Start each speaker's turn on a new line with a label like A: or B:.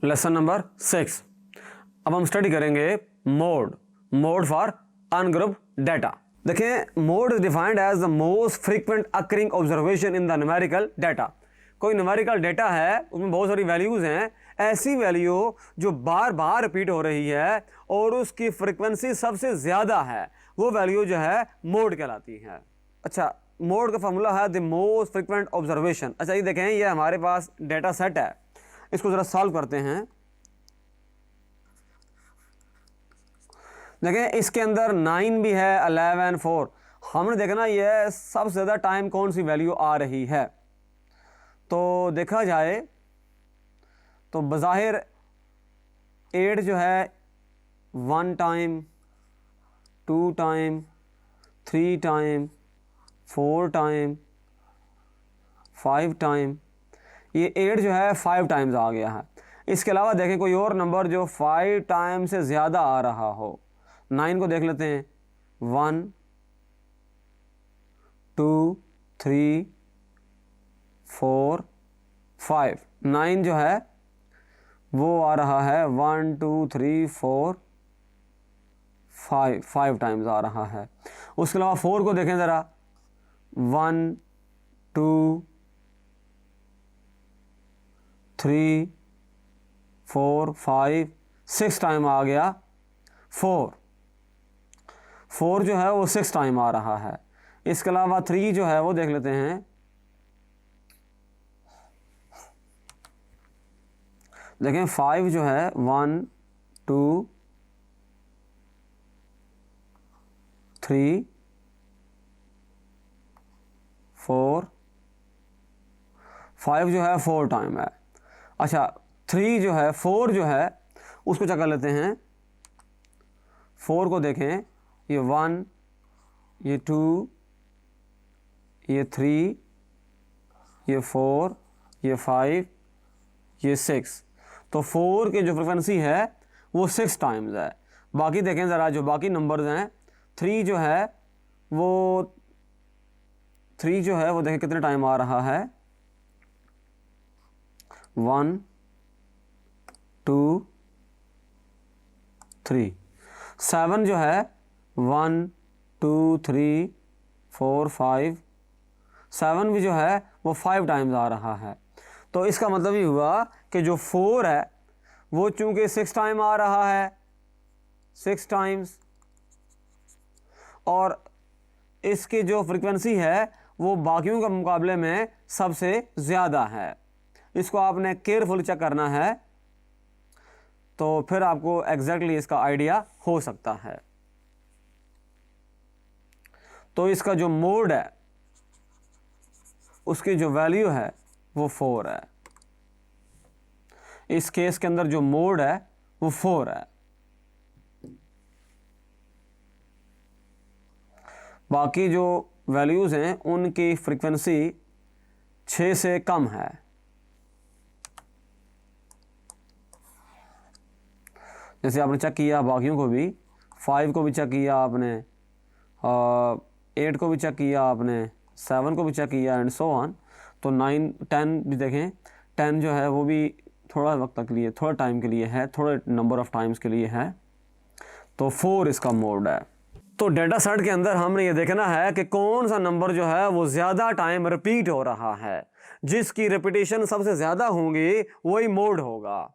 A: Lesson number 6। अब हम study करेंगे मोड फॉर अनग्रुप्ड डाटा। देखिए, mode is defined as the most frequent occurring observation in the numerical data. कोई numerical data है, उसमें बहुत सारी वैल्यूज हैं, ऐसी वैल्यू जो बार बार रिपीट हो रही है और उसकी फ्रीक्वेंसी सबसे ज्यादा है, वो वैल्यू जो है मोड कहलाती है। अच्छा, मोड का फॉर्मूला है द मोस्ट फ्रीक्वेंट ऑब्जर्वेशन। अच्छा, ये देखें, ये हमारे पास डेटा सेट है, इसको जरा सॉल्व करते हैं। देखें, इसके अंदर 9 भी है, 11, 4। हमने देखना ये सबसे ज़्यादा टाइम कौन सी वैल्यू आ रही है। तो देखा जाए तो बज़ाहिर 8 जो है 1 time, 2 time, 3 time, 4 time, 5 time, ये 8 जो है 5 टाइम्स आ गया है। इसके अलावा देखें कोई और नंबर जो 5 टाइम से ज़्यादा आ रहा हो। 9 को देख लेते हैं, 1, 2, 3, 4, 5। 9 जो है वो आ रहा है 1, 2, 3, 4, 5 टाइम्स आ रहा है। उसके अलावा 4 को देखें ज़रा, 1, 2, 3, 4, 5, 6 टाइम आ गया। 4 जो है वो 6 टाइम आ रहा है। इसके अलावा 3 जो है वो देख लेते हैं। देखें, 5 जो है 1, 2, 3, 4, 5 जो है 4 टाइम है। अच्छा, 3 जो है 4 जो है उसको चेक कर लेते हैं। 4 को देखें, ये 1, ये 2, ये 3, ये 4, ये 5, ये 6। तो 4 की जो फ्रिक्वेंसी है वो 6 टाइम्स है। बाकी देखें ज़रा, जो बाकी नंबर्स हैं, 3 जो है वो देखें कितने टाइम आ रहा है। 1, 2, 3। 7 जो है 1, 2, 3, 4, 5। 7 भी जो है वो 5 टाइम्स आ रहा है। तो इसका मतलब ये हुआ कि जो 4 है वो चूंकि 6 टाइम आ रहा है, 6 टाइम्स, और इसकी जो फ्रीक्वेंसी है वो बाकियों के मुकाबले में सबसे ज़्यादा है। इसको आपने केयरफुल चेक करना है, तो फिर आपको एग्जैक्टली इसका आइडिया हो सकता है। तो इसका जो मोड है उसकी जो वैल्यू है वो 4 है। इस केस के अंदर जो मोड है वो 4 है। बाकी जो वैल्यूज़ हैं उनकी फ्रीक्वेंसी 6 से कम है। जैसे आपने चेक किया बाकियों को भी, 5 को भी चेक किया आपने, 8 को भी चेक किया आपने, 7 को भी चेक किया, एंड सो ऑन। तो 9, 10 भी देखें, 10 जो है वो भी थोड़ा वक्त के लिए, थोड़ा टाइम के लिए है, थोड़े नंबर ऑफ टाइम्स के लिए है। तो 4 इसका मोड है। तो डेटा सेट के अंदर हमने ये देखना है कि कौन सा नंबर जो है वो ज़्यादा टाइम रिपीट हो रहा है। जिसकी रिपीटेशन सबसे ज़्यादा होंगी वही मोड होगा।